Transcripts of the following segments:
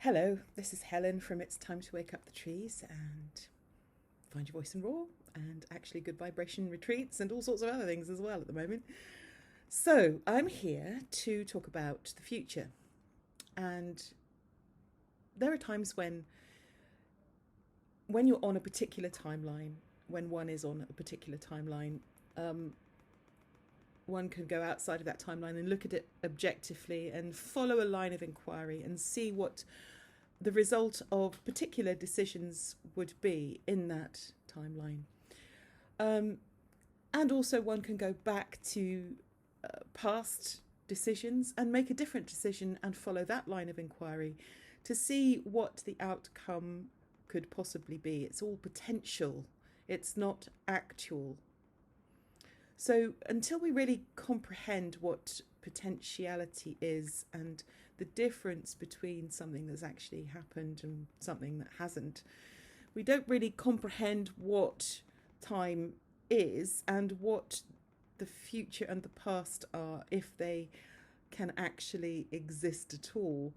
Hello, this is Helen from It's Time to Wake Up the Trees and Find Your Voice and Roar, and actually Good Vibration Retreats and all sorts of other things as well at the moment. So, I'm here to talk about the future. And there are times when you're on a particular timeline, when one is on a particular timeline, one can go outside of that timeline and look at it objectively and follow a line of inquiry and see what the result of particular decisions would be in that timeline. And also one can go back to past decisions and make a different decision and follow that line of inquiry to see what the outcome could possibly be. It's all potential, it's not actual. So until we really comprehend what potentiality is and the difference between something that's actually happened and something that hasn't, we don't really comprehend what time is and what the future and the past are, if they can actually exist at all.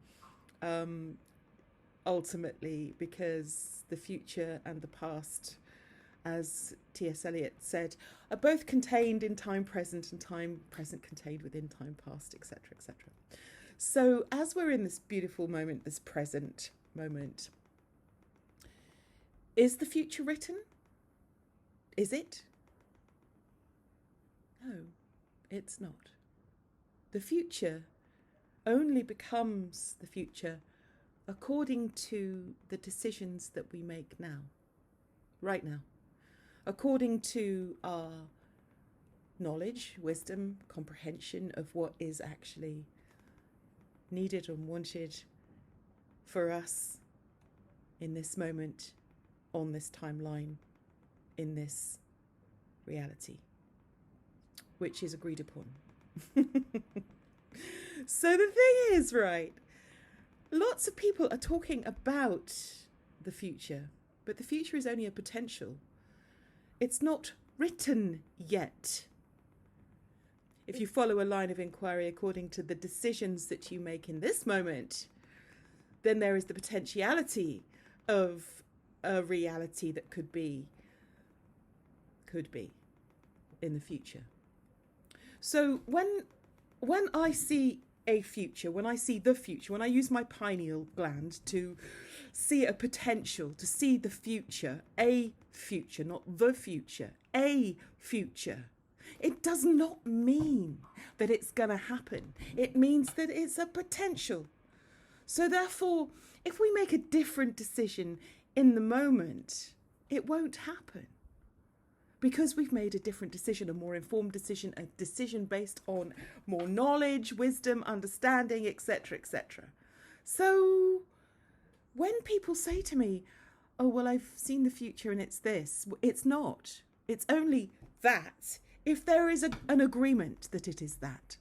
Ultimately, because the future and the past, as T.S. Eliot said, are both contained in time present and time present contained within time past, etc., etc. So as we're in this beautiful moment, this present moment, is the future written? Is it? No, it's not. The future only becomes the future according to the decisions that we make now, right now. According to our knowledge, wisdom, comprehension of what is actually needed and wanted for us in this moment, on this timeline, in this reality, which is agreed upon. So the thing is, right, lots of people are talking about the future, but the future is only a potential. It's not written yet. If you follow a line of inquiry according to the decisions that you make in this moment, then there is the potentiality of a reality that could be in the future. So when I see a future, when I see the future, when I use my pineal gland to see a potential, to see the future, a future, not the future, a future, it does not mean that it's going to happen. It means that it's a potential. So therefore, if we make a different decision in the moment, it won't happen. Because we've made a different decision, a more informed decision, a decision based on more knowledge, wisdom, understanding, etc., etc. So when people say to me, oh, well, I've seen the future and it's this, it's not. It's only that. If there is an agreement that it is that.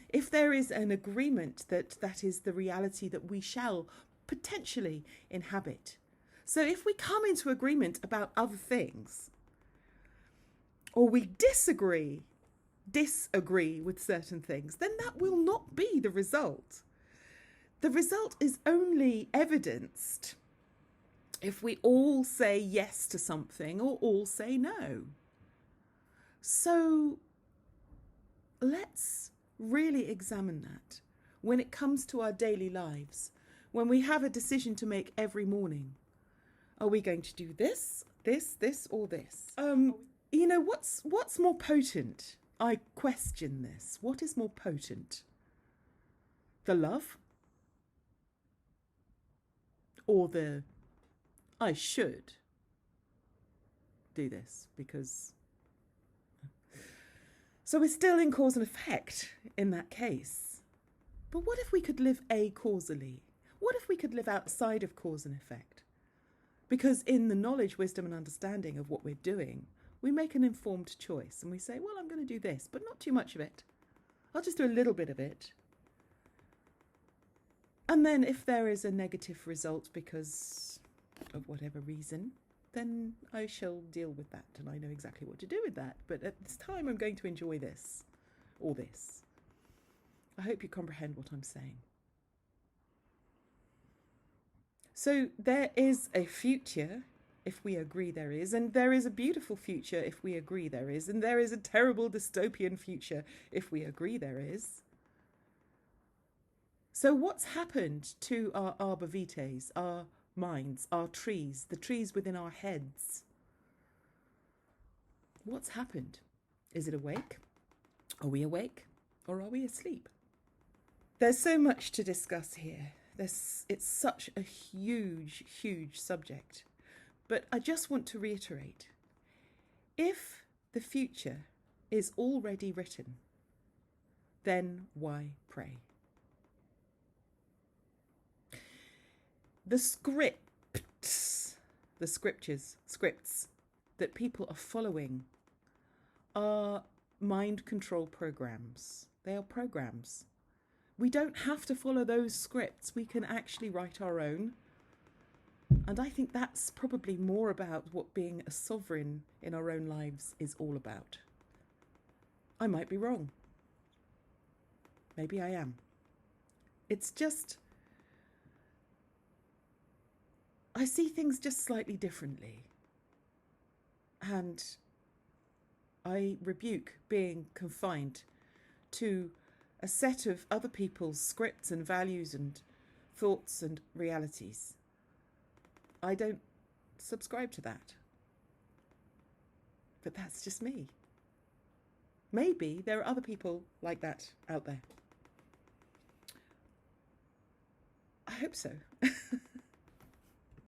If there is an agreement that that is the reality that we shall potentially inhabit. So if we come into agreement about other things, or we disagree with certain things, then that will not be the result. The result is only evidenced if we all say yes to something or all say no. So let's really examine that when it comes to our daily lives, when we have a decision to make every morning. Are we going to do this, or this? You know, what's more potent? I question this. What is more potent? The love? Or the I should do this because... So we're still in cause and effect in that case. But what if we could live acausally? What if we could live outside of cause and effect? Because in the knowledge, wisdom and understanding of what we're doing, we make an informed choice and we say, well, I'm going to do this, but not too much of it. I'll just do a little bit of it. And then if there is a negative result because of whatever reason, then I shall deal with that and I know exactly what to do with that. But at this time, I'm going to enjoy this or this. I hope you comprehend what I'm saying. So there is a future, if we agree there is, and there is a beautiful future if we agree there is, and there is a terrible dystopian future if we agree there is. So what's happened to our arbor vitae, our minds, our trees, the trees within our heads? What's happened? Is it awake? Are we awake? Or are we asleep? There's so much to discuss here. It's such a huge, huge subject. But I just want to reiterate, if the future is already written, then why pray? The scripts that people are following are mind control programs. They are programs. We don't have to follow those scripts. We can actually write our own. And I think that's probably more about what being a sovereign in our own lives is all about. I might be wrong. Maybe I am. It's just, I see things just slightly differently. And I rebuke being confined to a set of other people's scripts and values and thoughts and realities. I don't subscribe to that. But that's just me. Maybe there are other people like that out there. I hope so.